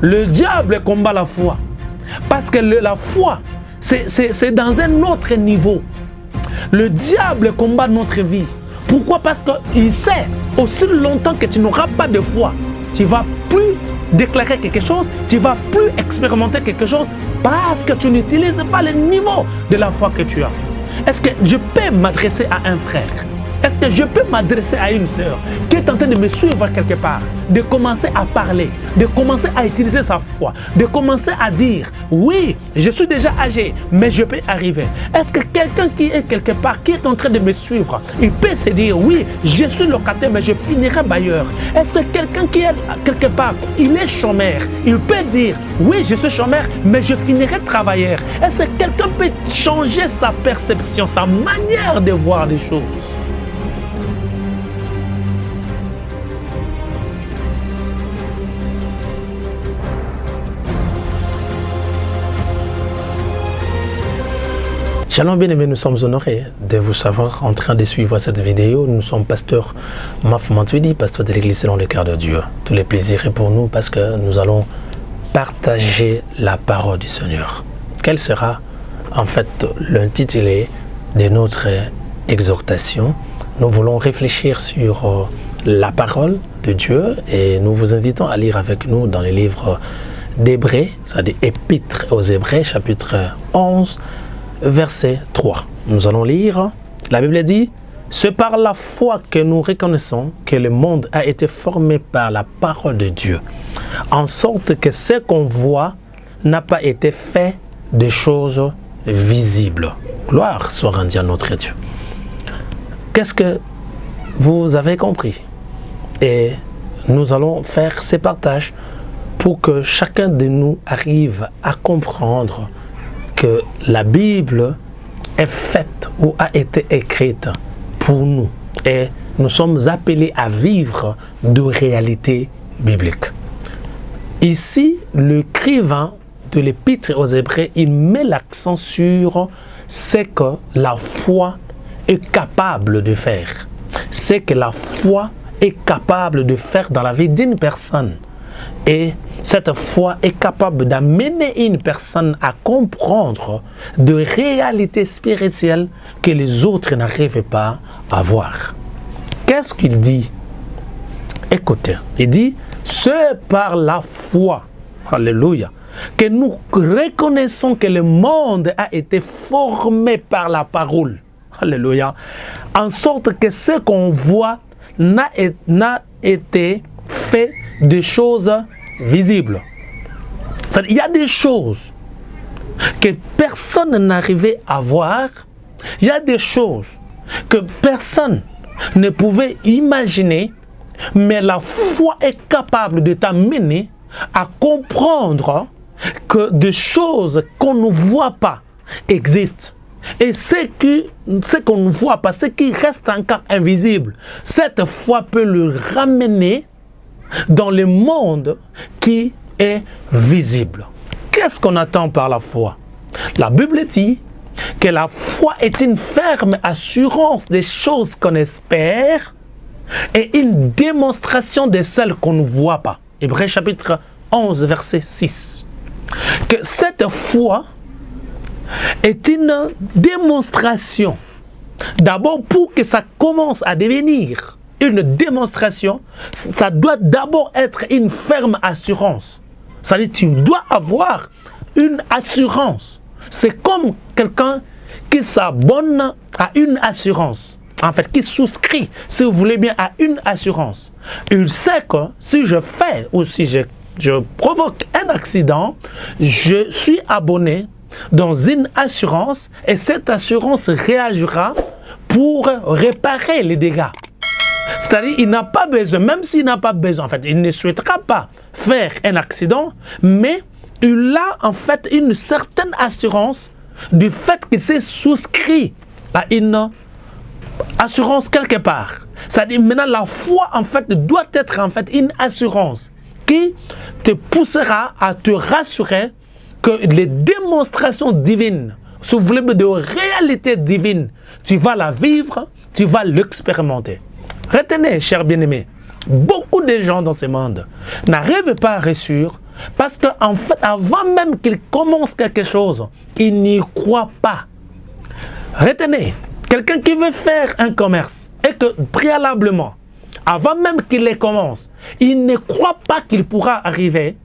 le diable combat la foi. Parce que la foi, c'est dans un autre niveau. Le diable combat notre vie. Pourquoi? Parce qu'il sait, aussi longtemps que tu n'auras pas de foi, tu ne vas plus déclarer quelque chose, tu ne vas plus expérimenter quelque chose parce que tu n'utilises pas le niveau de la foi que tu as. Est-ce que je peux m'adresser à un frère? Est-ce que je peux m'adresser à une sœur qui est en train de me suivre quelque part, de commencer à parler, de commencer à utiliser sa foi, de commencer à dire, oui, je suis déjà âgé, mais je peux arriver. Est-ce que quelqu'un qui est quelque part, qui est en train de me suivre, il peut se dire, oui, je suis locataire, mais je finirai bailleur. Est-ce que quelqu'un qui est quelque part, il est chômeur, il peut dire, oui, je suis chômeur, mais je finirai travailleur. Est-ce que quelqu'un peut changer sa perception, sa manière de voir les choses? Shalom bien-aimés, nous sommes honorés de vous savoir en train de suivre cette vidéo. Nous sommes pasteur Maf Mantouidi, pasteur de l'église selon le cœur de Dieu. Tous les plaisirs est pour nous parce que nous allons partager la parole du Seigneur. Quel sera en fait l'intitulé de notre exhortation? Nous voulons réfléchir sur la parole de Dieu et nous vous invitons à lire avec nous dans les livres d'Hébreux, c'est-à-dire Épître aux Hébreux, chapitre 11, verset 3. Nous allons lire, la Bible dit, « C'est par la foi que nous reconnaissons que le monde a été formé par la parole de Dieu, en sorte que ce qu'on voit n'a pas été fait de choses visibles. » Gloire soit rendue à notre Dieu. Qu'est-ce que vous avez compris? Et nous allons faire ces partages pour que chacun de nous arrive à comprendre que la Bible est faite ou a été écrite pour nous et nous sommes appelés à vivre de réalités bibliques. Ici, l'écrivain de l'Épître aux Hébreux, il met l'accent sur ce que la foi est capable de faire. Ce que la foi est capable de faire dans la vie d'une personne. Et cette foi est capable d'amener une personne à comprendre de réalités spirituelles que les autres n'arrivent pas à voir. Qu'est-ce qu'il dit? Écoutez, il dit, c'est par la foi, alléluia, que nous reconnaissons que le monde a été formé par la parole, alléluia, en sorte que ce qu'on voit n'a été fait de choses visibles. Il y a des choses que personne n'arrivait à voir. Il y a des choses que personne ne pouvait imaginer, mais la foi est capable de t'amener à comprendre que des choses qu'on ne voit pas existent. Et ce qu'on ne voit pas, ce qui reste encore invisible, cette foi peut le ramener dans le monde qui est visible. Qu'est-ce qu'on attend par la foi? La Bible dit que la foi est une ferme assurance des choses qu'on espère et une démonstration de celles qu'on ne voit pas. Hébreux chapitre 11, verset 6. Que cette foi est une démonstration. D'abord, pour que ça commence à devenir une démonstration, ça doit d'abord être une ferme assurance. C'est-à-dire tu dois avoir une assurance. C'est comme quelqu'un qui s'abonne à une assurance. En fait, qui souscrit, si vous voulez bien, à une assurance. Il sait que si je fais ou si je provoque un accident, je suis abonné dans une assurance et cette assurance réagira pour réparer les dégâts. C'est-à-dire, il n'a pas besoin, même s'il n'a pas besoin, en fait, il ne souhaitera pas faire un accident, mais il a en fait une certaine assurance du fait qu'il s'est souscrit à une assurance quelque part. C'est-à-dire, maintenant, la foi, en fait, doit être en fait une assurance qui te poussera à te rassurer que les démonstrations divines, si vous voulez, de réalité divine, tu vas la vivre, tu vas l'expérimenter. Retenez, chers bien-aimés, beaucoup de gens dans ce monde n'arrivent pas à réussir Parce qu'en fait, avant même qu'il commence quelque chose, il n'y croit pas. Retenez, quelqu'un qui veut faire un commerce et que préalablement, avant même qu'il les commence, il ne croit pas qu'il pourra arriver,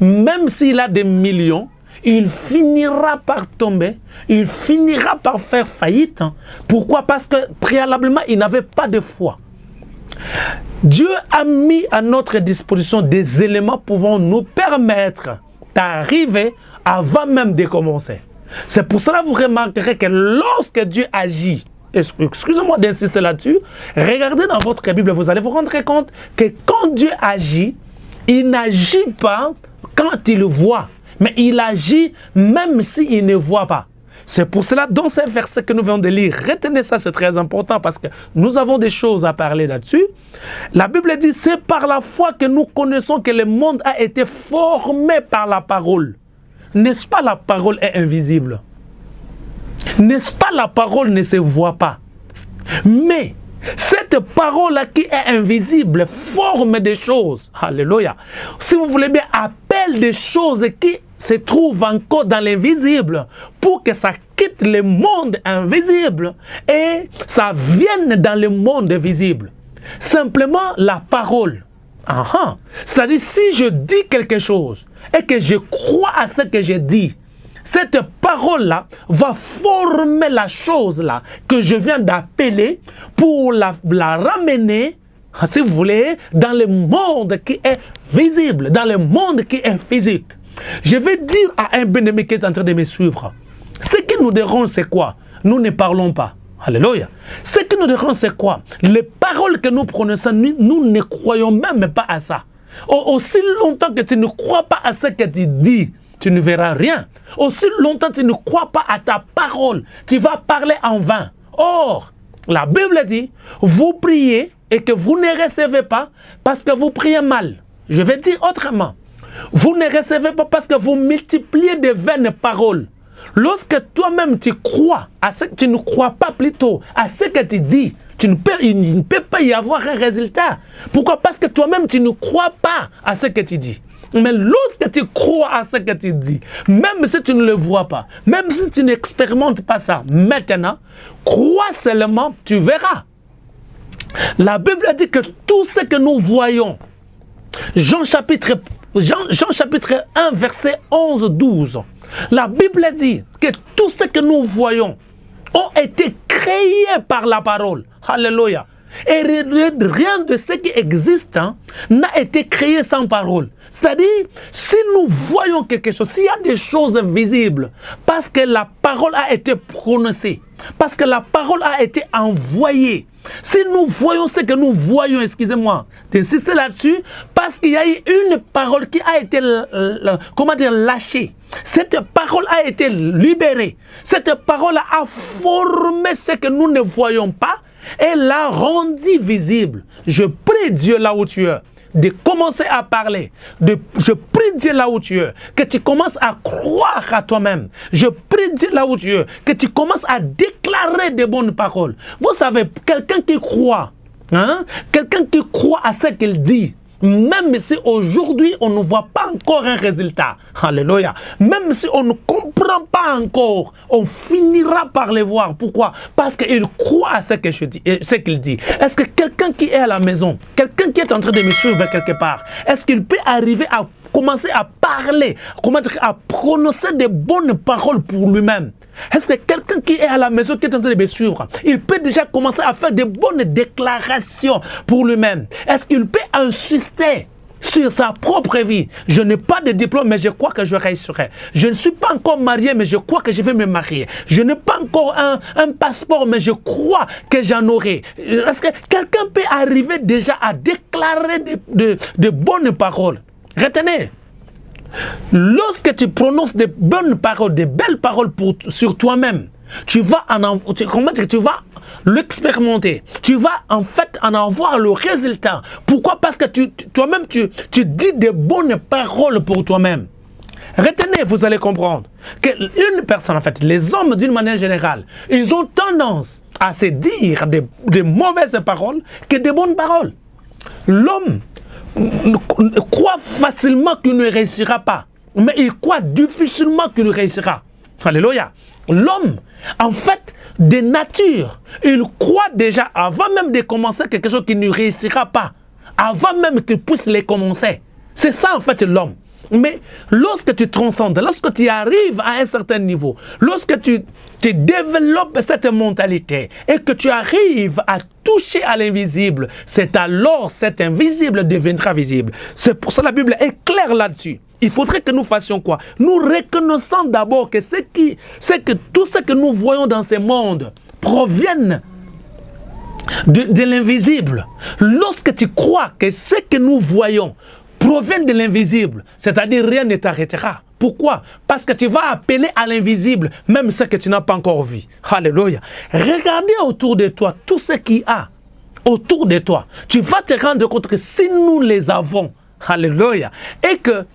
même s'il a des millions, il finira par tomber, il finira par faire faillite. Pourquoi? Parce que préalablement, il n'avait pas de foi. Dieu a mis à notre disposition des éléments pouvant nous permettre d'arriver avant même de commencer. C'est pour cela que vous remarquerez que lorsque Dieu agit, excusez-moi d'insister là-dessus, regardez dans votre Bible, vous allez vous rendre compte que quand Dieu agit, il n'agit pas quand il voit, mais il agit même s'il ne voit pas. C'est pour cela, dans ces versets que nous venons de lire, retenez ça, c'est très important parce que nous avons des choses à parler là-dessus. La Bible dit, c'est par la foi que nous connaissons que le monde a été formé par la parole. N'est-ce pas, la parole est invisible? N'est-ce pas, la parole ne se voit pas? Mais cette parole-là qui est invisible forme des choses. Alléluia. Si vous voulez bien, appelle des choses qui se trouvent encore dans l'invisible pour que ça quitte le monde invisible et ça vienne dans le monde visible. Simplement la parole. C'est-à-dire, si je dis quelque chose et que je crois à ce que je dis, cette parole-là va former la chose-là que je viens d'appeler pour la ramener, si vous voulez, dans le monde qui est visible, dans le monde qui est physique. Je vais dire à un bien-aimé qui est en train de me suivre, ce qui nous dérange, c'est quoi? Nous ne parlons pas. Alléluia. Ce qui nous dérange, c'est quoi? Les paroles que nous prononçons, nous ne croyons même pas à ça. Aussi longtemps que tu ne crois pas à ce que tu dis, tu ne verras rien. Aussi longtemps que tu ne crois pas à ta parole, tu vas parler en vain. Or, la Bible dit, vous priez et que vous ne recevez pas parce que vous priez mal. Je vais dire autrement. Vous ne recevez pas parce que vous multipliez de vaines paroles. Lorsque toi-même tu crois à ce que tu ne crois pas plutôt à ce que tu dis, il ne peut pas y avoir un résultat. Pourquoi? Parce que toi-même tu ne crois pas à ce que tu dis. Mais lorsque tu crois à ce que tu dis, même si tu ne le vois pas, même si tu n'expérimentes pas ça, maintenant, crois seulement, tu verras. La Bible dit que tout ce que nous voyons, Jean chapitre 1, verset 11-12, la Bible dit que tout ce que nous voyons ont été créés par la parole. Alléluia. Et rien de ce qui existe n'a été créé sans parole. C'est-à-dire, si nous voyons quelque chose, s'il y a des choses visibles, parce que la parole a été prononcée, parce que la parole a été envoyée, si nous voyons ce que nous voyons, excusez-moi d'insister là-dessus, parce qu'il y a eu une parole qui a été, lâchée. Cette parole a été libérée. Cette parole a formé ce que nous ne voyons pas et l'a rendu visible. Je prie Dieu là où tu es de commencer à parler. Je prie Dieu là où tu es, que tu commences à croire à toi-même. Je prie Dieu là où tu es, que tu commences à déclarer de bonnes paroles. Vous savez, quelqu'un qui croit, quelqu'un qui croit à ce qu'il dit, même si aujourd'hui on ne voit pas encore un résultat, alléluia, même si on ne comprend pas encore, on finira par le voir. Pourquoi? Parce qu'il croit à ce que je dis, ce qu'il dit. Est-ce que quelqu'un qui est à la maison, quelqu'un qui est en train de me suivre quelque part, est-ce qu'il peut arriver à commencer à parler, à prononcer de bonnes paroles pour lui-même? Est-ce que quelqu'un qui est à la maison, qui est en train de me suivre, il peut déjà commencer à faire de bonnes déclarations pour lui-même? Est-ce qu'il peut insister sur sa propre vie? Je n'ai pas de diplôme, mais je crois que je réussirai. Je ne suis pas encore marié, mais je crois que je vais me marier. Je n'ai pas encore un passeport, mais je crois que j'en aurai. Est-ce que quelqu'un peut arriver déjà à déclarer de bonnes paroles? Retenez. Lorsque tu prononces de bonnes paroles, de belles paroles sur toi-même, tu vas l'expérimenter. Tu vas en fait en avoir le résultat. Pourquoi? Parce que toi-même, tu dis de bonnes paroles pour toi-même. Retenez, vous allez comprendre qu'une personne, en fait, les hommes d'une manière générale, ils ont tendance à se dire de mauvaises paroles que de bonnes paroles. L'homme croit facilement qu'il ne réussira pas, mais il croit difficilement qu'il réussira. Alléluia. L'homme, en fait, de nature, il croit déjà, avant même de commencer quelque chose qui ne réussira pas, avant même qu'il puisse les commencer. C'est ça, en fait, l'homme. Mais lorsque tu transcendes, lorsque tu arrives à un certain niveau, lorsque tu développes cette mentalité et que tu arrives à toucher à l'invisible, c'est alors cet invisible deviendra visible. C'est pour ça que la Bible est claire là-dessus. Il faudrait que nous fassions quoi? Nous reconnaissons d'abord que tout ce que nous voyons dans ce monde proviennent de l'invisible. Lorsque tu crois que ce que nous voyons provient de l'invisible, c'est-à-dire rien ne t'arrêtera. Pourquoi? Parce que tu vas appeler à l'invisible, même ce que tu n'as pas encore vu. Alléluia. Regardez autour de toi tout ce qu'il y a autour de toi. Tu vas te rendre compte que si nous les avons, alléluia, et que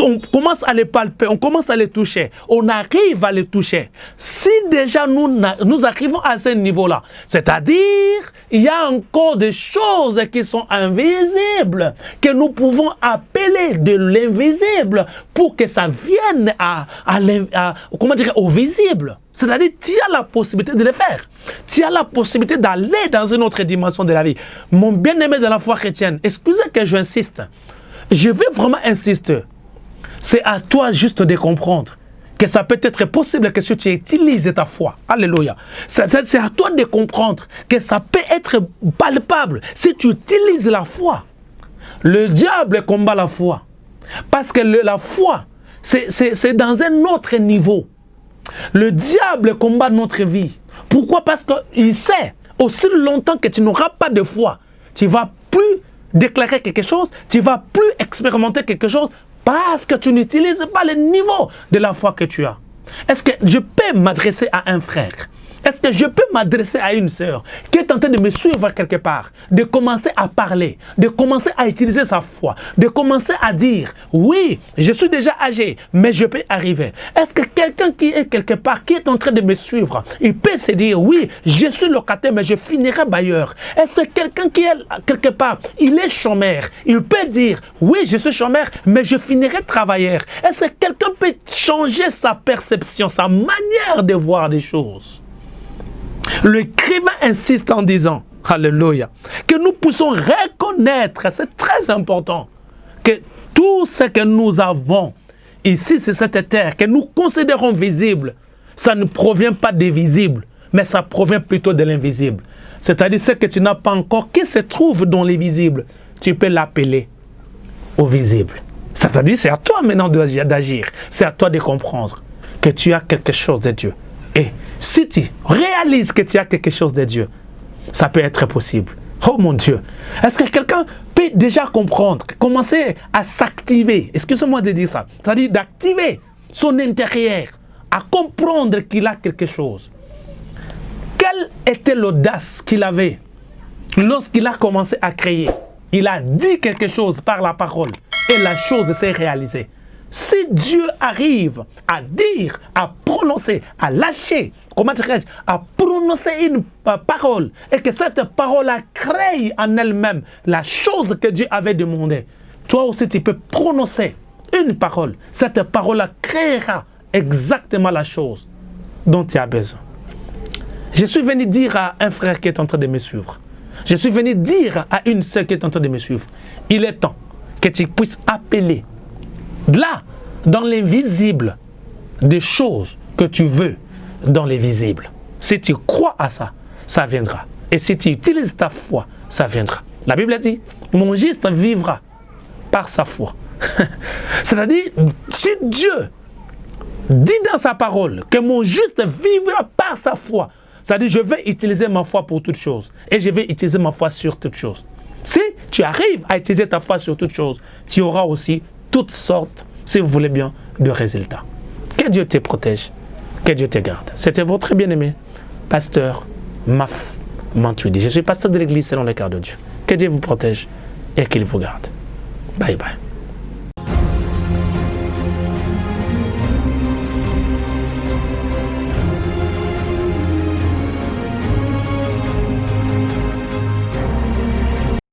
on commence à les palper, on commence à les toucher, on arrive à les toucher. Si déjà nous arrivons à ce niveau-là, c'est-à-dire il y a encore des choses qui sont invisibles, que nous pouvons appeler de l'invisible pour que ça vienne au visible. C'est-à-dire, tu as la possibilité de le faire. Tu as la possibilité d'aller dans une autre dimension de la vie. Mon bien-aimé de la foi chrétienne, excusez que j'insiste. Je vais vraiment insister. C'est à toi juste de comprendre que ça peut être possible que si tu utilises ta foi. Alléluia. C'est à toi de comprendre que ça peut être palpable si tu utilises la foi. Le diable combat la foi. Parce que la foi, c'est dans un autre niveau. Le diable combat notre vie. Pourquoi? Parce qu'il sait, aussi longtemps que tu n'auras pas de foi, tu ne vas plus déclarer quelque chose, tu ne vas plus expérimenter quelque chose parce que tu n'utilises pas le niveau de la foi que tu as. Est-ce que je peux m'adresser à un frère? Est-ce que je peux m'adresser à une sœur qui est en train de me suivre quelque part, de commencer à parler, de commencer à utiliser sa foi, de commencer à dire, oui, je suis déjà âgé, mais je peux arriver. Est-ce que quelqu'un qui est quelque part, qui est en train de me suivre, il peut se dire, oui, je suis locataire, mais je finirai bailleur. Est-ce que quelqu'un qui est quelque part, il est chômeur, il peut dire, oui, je suis chômeur, mais je finirai travailleur. Est-ce que quelqu'un peut changer sa perception, sa manière de voir des choses? L'écrivain insiste en disant, alléluia, que nous puissions reconnaître, c'est très important, que tout ce que nous avons ici sur cette terre, que nous considérons visible, ça ne provient pas des visibles, mais ça provient plutôt de l'invisible. C'est-à-dire ce que tu n'as pas encore, qui se trouve dans les visibles, tu peux l'appeler au visible. C'est-à-dire c'est à toi maintenant d'agir, c'est à toi de comprendre que tu as quelque chose de Dieu. Et si tu réalises que tu as quelque chose de Dieu, ça peut être possible. Oh mon Dieu, est-ce que quelqu'un peut déjà comprendre, commencer à s'activer, excusez-moi de dire ça, c'est-à-dire d'activer son intérieur, à comprendre qu'il a quelque chose? Quelle était l'audace qu'il avait lorsqu'il a commencé à créer? Il a dit quelque chose par la parole et la chose s'est réalisée. Si Dieu arrive à dire, à prononcer, à lâcher, comment dirais-je, à prononcer une parole et que cette parole a créé en elle-même la chose que Dieu avait demandé, toi aussi tu peux prononcer une parole. Cette parole créera exactement la chose dont tu as besoin. Je suis venu dire à un frère qui est en train de me suivre, je suis venu dire à une sœur qui est en train de me suivre, il est temps que tu puisses appeler là, dans l'invisible, des choses que tu veux dans les visibles. Si tu crois à ça, ça viendra. Et si tu utilises ta foi, ça viendra. La Bible dit, mon juste vivra par sa foi. C'est-à-dire, si Dieu dit dans sa parole que mon juste vivra par sa foi, c'est-à-dire, je vais utiliser ma foi pour toutes choses. Et je vais utiliser ma foi sur toutes choses. Si tu arrives à utiliser ta foi sur toutes choses, tu auras aussi toutes sortes, si vous voulez bien, de résultats. Que Dieu te protège, que Dieu te garde. C'était votre bien-aimé, pasteur Maf Mantouidi. Je suis pasteur de l'église selon le cœur de Dieu. Que Dieu vous protège et qu'il vous garde. Bye bye.